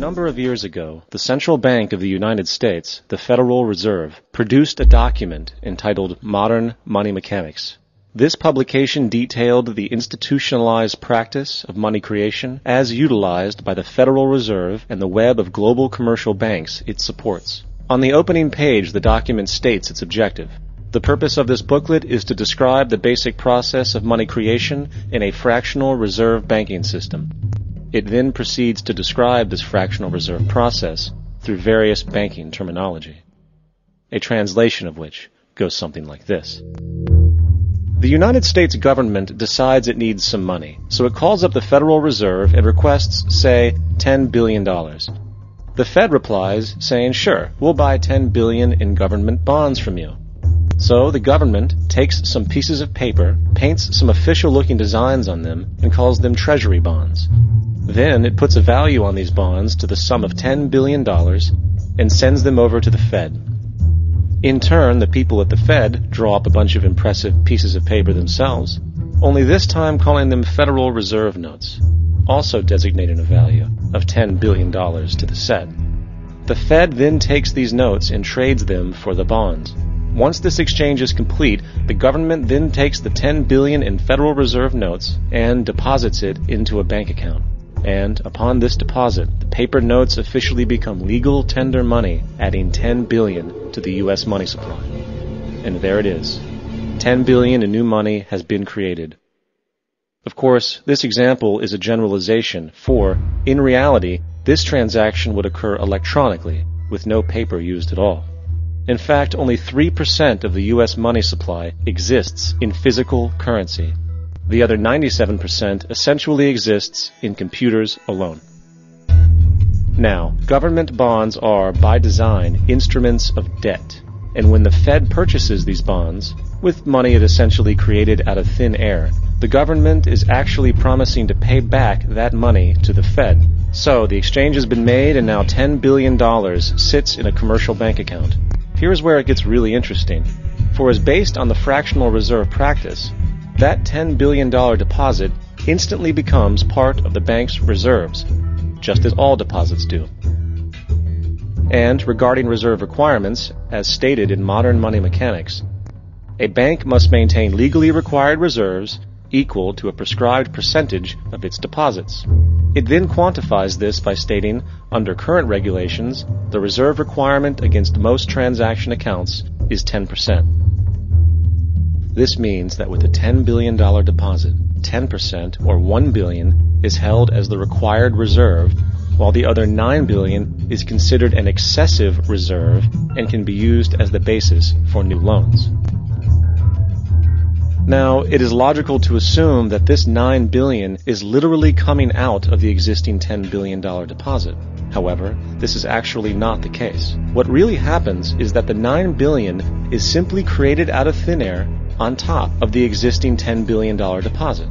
number of years ago, the Central Bank of the United States, the Federal Reserve, produced a document entitled Modern Money Mechanics. This publication detailed the institutionalized practice of money creation as utilized by the Federal Reserve and the web of global commercial banks it supports. On the opening page, the document states its objective. The purpose of this booklet is to describe the basic process of money creation in a fractional reserve banking system. It then proceeds to describe this fractional reserve process through various banking terminology, a translation of which goes something like this. The United States government decides it needs some money, so it calls up the Federal Reserve and requests, say, $10 billion. The Fed replies, saying, sure, we'll buy $10 billion in government bonds from you. So the government takes some pieces of paper, paints some official-looking designs on them, and calls them treasury bonds. Then it puts a value on these bonds to the sum of $10 billion and sends them over to the Fed. In turn, the people at the Fed draw up a bunch of impressive pieces of paper themselves, only this time calling them Federal Reserve notes, also designating a value of $10 billion to the Fed. The Fed then takes these notes and trades them for the bonds. Once this exchange is complete, the government then takes the $10 billion in Federal Reserve notes and deposits it into a bank account. And upon this deposit, the paper notes officially become legal tender money, adding $10 billion to the U.S. money supply. And there it is. $10 billion in new money has been created. Of course, this example is a generalization, for, in reality, this transaction would occur electronically, with no paper used at all. In fact, only 3% of the U.S. money supply exists in physical currency. The other 97% essentially exists in computers alone. Now, government bonds are, by design, instruments of debt. And when the Fed purchases these bonds, with money it essentially created out of thin air, the government is actually promising to pay back that money to the Fed. So, the exchange has been made and now $10 billion sits in a commercial bank account. Here's where it gets really interesting. For as based on the fractional reserve practice, that $10 billion deposit instantly becomes part of the bank's reserves, just as all deposits do. And regarding reserve requirements, as stated in Modern Money Mechanics, a bank must maintain legally required reserves equal to a prescribed percentage of its deposits. It then quantifies this by stating, under current regulations, the reserve requirement against most transaction accounts is 10%. This means that with a $10 billion deposit, 10%, or $1 billion, is held as the required reserve, while the other $9 billion is considered an excessive reserve and can be used as the basis for new loans. Now, it is logical to assume that this $9 billion is literally coming out of the existing $10 billion deposit. However, this is actually not the case. What really happens is that the $9 billion is simply created out of thin air on top of the existing $10 billion deposit.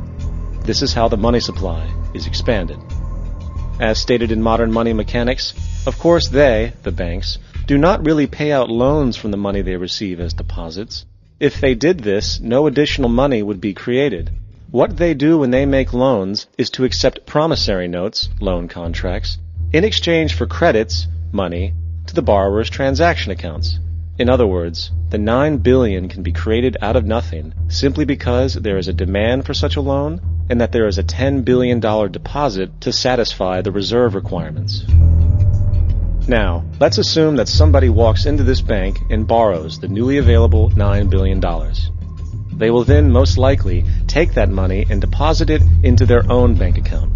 This is how the money supply is expanded. As stated in Modern Money Mechanics, of course they, the banks, do not really pay out loans from the money they receive as deposits. If they did this, no additional money would be created. What they do when they make loans is to accept promissory notes, loan contracts, in exchange for credits, money, to the borrower's transaction accounts. In other words, the $9 billion can be created out of nothing simply because there is a demand for such a loan and that there is a $10 billion deposit to satisfy the reserve requirements. Now, let's assume that somebody walks into this bank and borrows the newly available $9 billion. They will then most likely take that money and deposit it into their own bank account.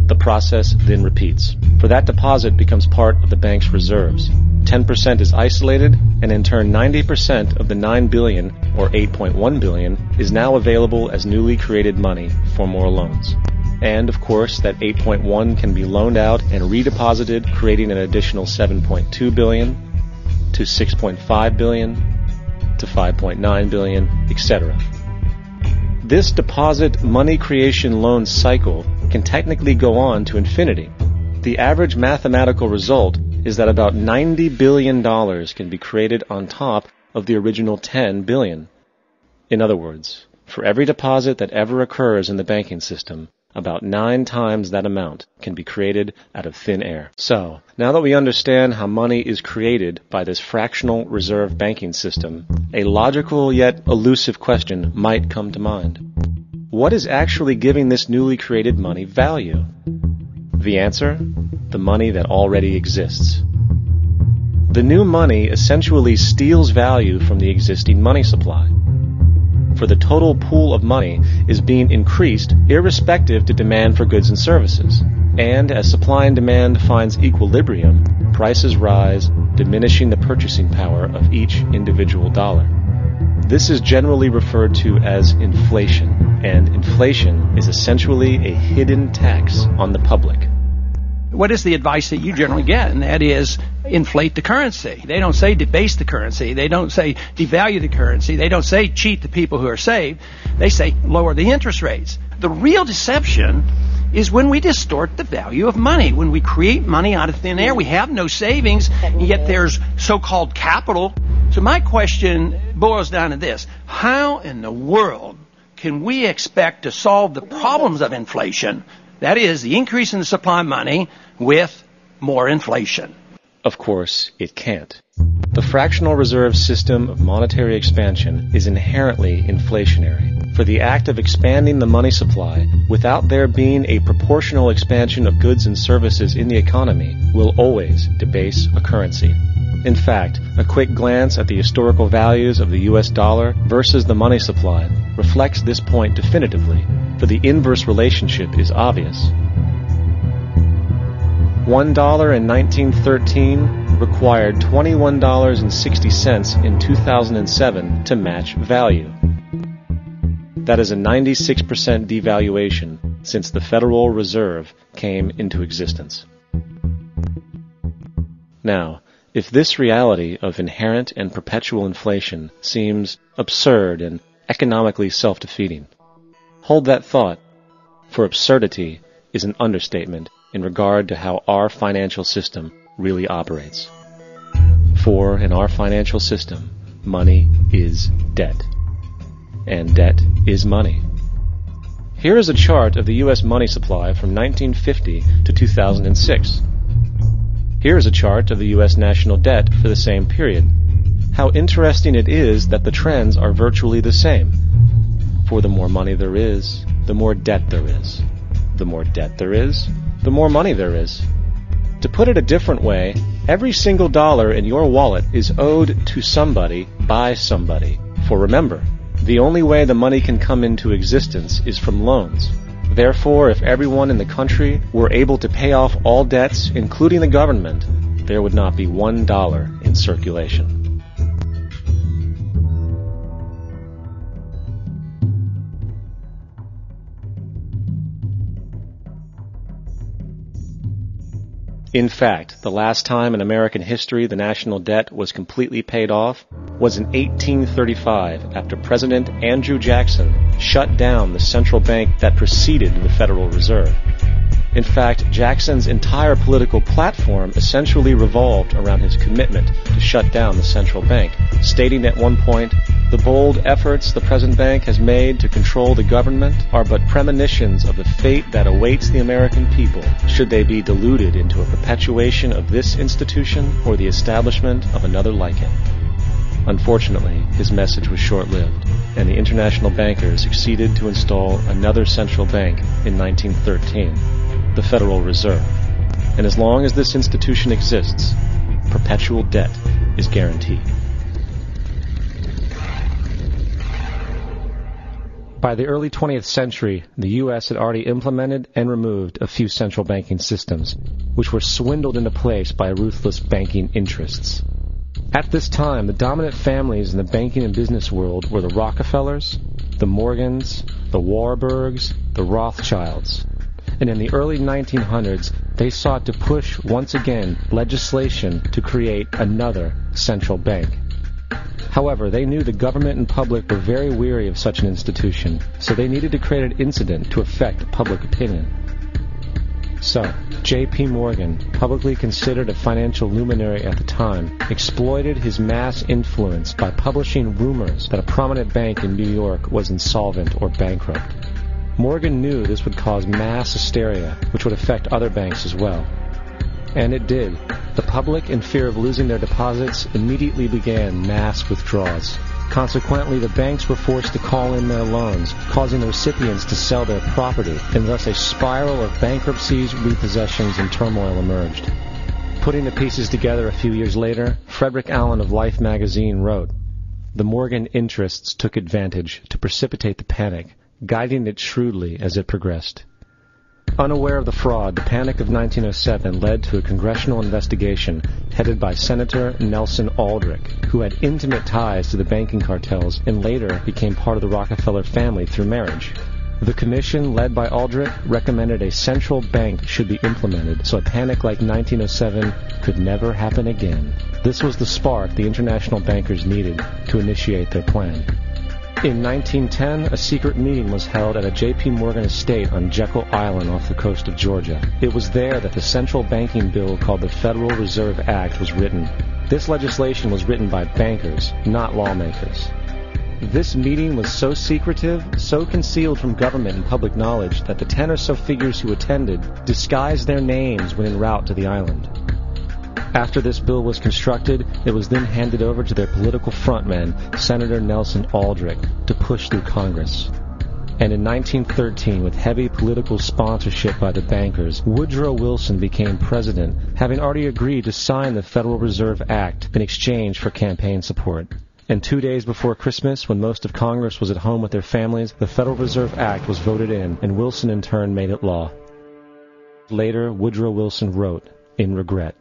The process then repeats, for that deposit becomes part of the bank's reserves. 10% is isolated, and in turn 90% of the $9 billion, or $8.1 billion, is now available as newly created money for more loans. And, of course, that 8.1 can be loaned out and redeposited, creating an additional 7.2 billion, to 6.5 billion, to 5.9 billion, etc. This deposit money creation loan cycle can technically go on to infinity. The average mathematical result is that about $90 billion can be created on top of the original $10 billion. In other words, for every deposit that ever occurs in the banking system, about 9 times that amount can be created out of thin air. So, now that we understand how money is created by this fractional reserve banking system, a logical yet elusive question might come to mind. What is actually giving this newly created money value? The answer? The money that already exists. The new money essentially steals value from the existing money supply. For the total pool of money is being increased irrespective to demand for goods and services. And as supply and demand finds equilibrium, prices rise, diminishing the purchasing power of each individual dollar. This is generally referred to as inflation, and inflation is essentially a hidden tax on the public. What is the advice that you generally get? And that is inflate the currency. They don't say debase the currency. They don't say devalue the currency. They don't say cheat the people who are saved. They say lower the interest rates. The real deception is when we distort the value of money. When we create money out of thin air, we have no savings, and yet there's so-called capital. So my question boils down to this. How in the world can we expect to solve the problems of inflation? That is, the increase in the supply of money with more inflation. Of course, it can't. The fractional reserve system of monetary expansion is inherently inflationary. For the act of expanding the money supply, without there being a proportional expansion of goods and services in the economy, will always debase a currency. In fact, a quick glance at the historical values of the US dollar versus the money supply reflects this point definitively, for the inverse relationship is obvious. $1 in 1913 required $21.60 in 2007 to match value. That is a 96% devaluation since the Federal Reserve came into existence. Now, if this reality of inherent and perpetual inflation seems absurd and economically self-defeating, hold that thought, for absurdity is an understatement in regard to how our financial system really operates. For in our financial system, money is debt, and debt is money. Here is a chart of the U.S. money supply from 1950 to 2006. Here is a chart of the U.S. national debt for the same period. How interesting it is that the trends are virtually the same. For the more money there is, the more debt there is. The more debt there is, the more money there is. To put it a different way, every single dollar in your wallet is owed to somebody by somebody. For remember, the only way the money can come into existence is from loans. Therefore, if everyone in the country were able to pay off all debts, including the government, there would not be $1 in circulation. In fact, the last time in American history the national debt was completely paid off was in 1835 after President Andrew Jackson shut down the central bank that preceded the Federal Reserve. In fact, Jackson's entire political platform essentially revolved around his commitment to shut down the central bank, stating at one point, "The bold efforts the present bank has made to control the government are but premonitions of the fate that awaits the American people should they be deluded into a perpetuation of this institution or the establishment of another like it." Unfortunately, his message was short-lived, and the international bankers succeeded to install another central bank in 1913, the Federal Reserve. And as long as this institution exists, perpetual debt is guaranteed. By the early 20th century, the U.S. had already implemented and removed a few central banking systems, which were swindled into place by ruthless banking interests. At this time, the dominant families in the banking and business world were the Rockefellers, the Morgans, the Warburgs, the Rothschilds. And in the early 1900s, they sought to push once again legislation to create another central bank. However, they knew the government and public were very weary of such an institution, so they needed to create an incident to affect public opinion. So, J.P. Morgan, publicly considered a financial luminary at the time, exploited his mass influence by publishing rumors that a prominent bank in New York was insolvent or bankrupt. Morgan knew this would cause mass hysteria, which would affect other banks as well. And it did. The public, in fear of losing their deposits, immediately began mass withdrawals. Consequently, the banks were forced to call in their loans, causing the recipients to sell their property, and thus a spiral of bankruptcies, repossessions, and turmoil emerged. Putting the pieces together a few years later, Frederick Allen of Life magazine wrote, "The Morgan interests took advantage to precipitate the panic, guiding it shrewdly as it progressed." Unaware of the fraud, the Panic of 1907 led to a congressional investigation headed by Senator Nelson Aldrich, who had intimate ties to the banking cartels and later became part of the Rockefeller family through marriage. The commission, led by Aldrich, recommended a central bank should be implemented so a panic like 1907 could never happen again. This was the spark the international bankers needed to initiate their plan. In 1910, a secret meeting was held at a J.P. Morgan estate on Jekyll Island off the coast of Georgia. It was there that the central banking bill called the Federal Reserve Act was written. This legislation was written by bankers, not lawmakers. This meeting was so secretive, so concealed from government and public knowledge that the 10 or so figures who attended disguised their names when en route to the island. After this bill was constructed, it was then handed over to their political frontman, Senator Nelson Aldrich, to push through Congress. And in 1913, with heavy political sponsorship by the bankers, Woodrow Wilson became president, having already agreed to sign the Federal Reserve Act in exchange for campaign support. And 2 days before Christmas, when most of Congress was at home with their families, the Federal Reserve Act was voted in, and Wilson in turn made it law. Later, Woodrow Wilson wrote, in regret,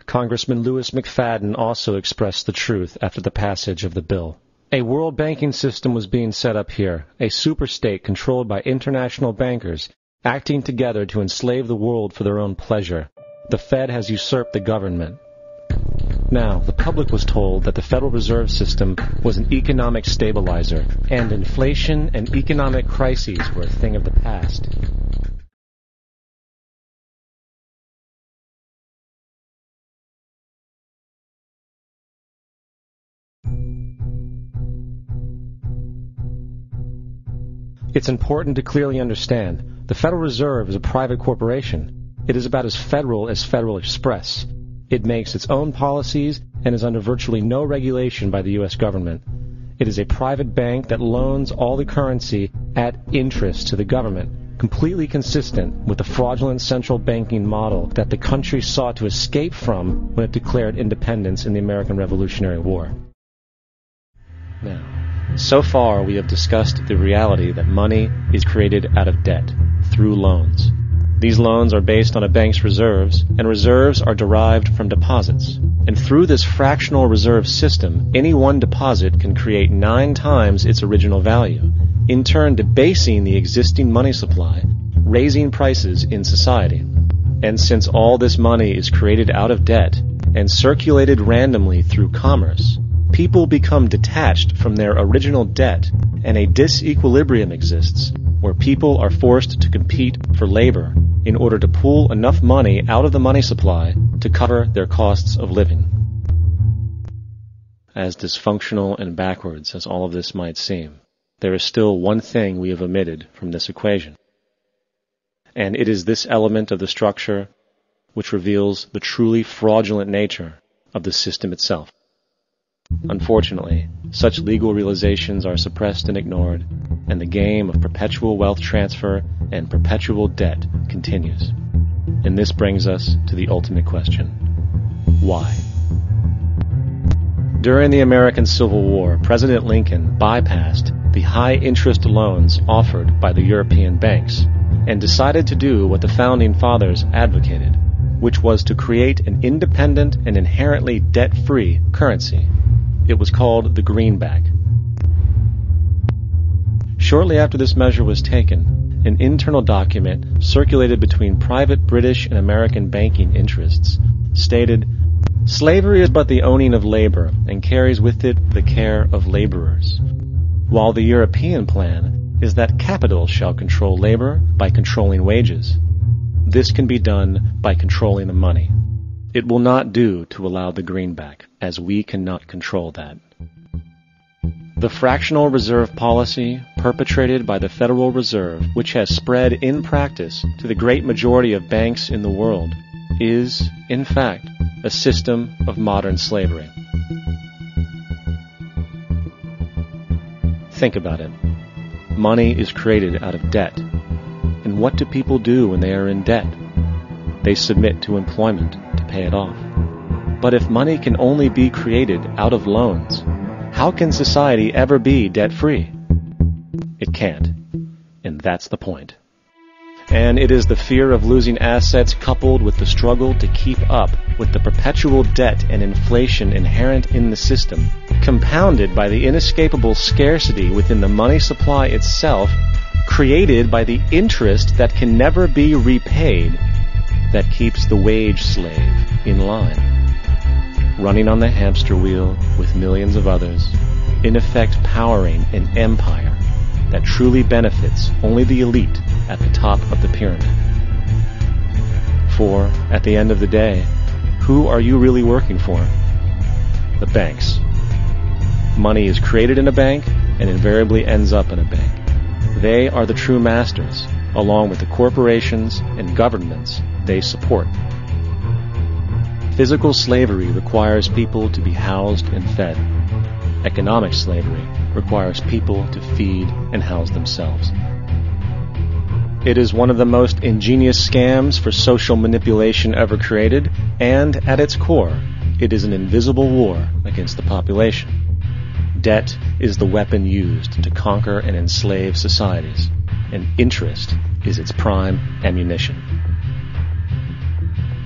Congressman Louis McFadden also expressed the truth after the passage of the bill. A world banking system was being set up here, a superstate controlled by international bankers, acting together to enslave the world for their own pleasure. The Fed has usurped the government. Now, the public was told that the Federal Reserve System was an economic stabilizer, and inflation and economic crises were a thing of the past. It's important to clearly understand, the Federal Reserve is a private corporation. It is about as Federal as Federal Express. It makes its own policies and is under virtually no regulation by the U.S. government. It is a private bank that loans all the currency at interest to the government, completely consistent with the fraudulent central banking model that the country sought to escape from when it declared independence in the American Revolutionary War. Now, so far we have discussed the reality that money is created out of debt, through loans. These loans are based on a bank's reserves, and reserves are derived from deposits. And through this fractional reserve system, any one deposit can create 9 times its original value, in turn debasing the existing money supply, raising prices in society. And since all this money is created out of debt and circulated randomly through commerce, people become detached from their original debt, and a disequilibrium exists where people are forced to compete for labor in order to pull enough money out of the money supply to cover their costs of living. As dysfunctional and backwards as all of this might seem, there is still one thing we have omitted from this equation. And it is this element of the structure which reveals the truly fraudulent nature of the system itself. Unfortunately, such legal realizations are suppressed and ignored, and the game of perpetual wealth transfer and perpetual debt continues. And this brings us to the ultimate question: why? During the American Civil War, President Lincoln bypassed the high-interest loans offered by the European banks and decided to do what the Founding Fathers advocated, which was to create an independent and inherently debt-free currency. It was called the greenback. Shortly after this measure was taken, an internal document circulated between private British and American banking interests stated, "Slavery is but the owning of labor and carries with it the care of laborers, while the European plan is that capital shall control labor by controlling wages. This can be done by controlling the money. It will not do to allow the greenback, as we cannot control that." The fractional reserve policy perpetrated by the Federal Reserve, which has spread in practice to the great majority of banks in the world, is, in fact, a system of modern slavery. Think about it. Money is created out of debt. And what do people do when they are in debt? They submit to employment to pay it off. But if money can only be created out of loans, how can society ever be debt-free? It can't. And that's the point. And it is the fear of losing assets coupled with the struggle to keep up with the perpetual debt and inflation inherent in the system, compounded by the inescapable scarcity within the money supply itself, created by the interest that can never be repaid, that keeps the wage slave in line, running on the hamster wheel with millions of others, in effect powering an empire that truly benefits only the elite at the top of the pyramid. For, at the end of the day, who are you really working for? The banks. Money is created in a bank and invariably ends up in a bank. They are the true masters, along with the corporations and governments they support. Physical slavery requires people to be housed and fed. Economic slavery requires people to feed and house themselves. It is one of the most ingenious scams for social manipulation ever created, and at its core, it is an invisible war against the population. Debt is the weapon used to conquer and enslave societies, and interest is its prime ammunition.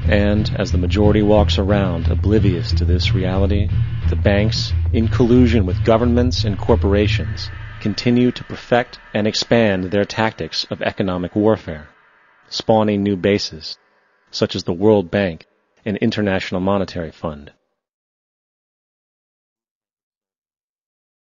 And as the majority walks around oblivious to this reality, the banks, in collusion with governments and corporations, continue to perfect and expand their tactics of economic warfare, spawning new bases, such as the World Bank and International Monetary Fund.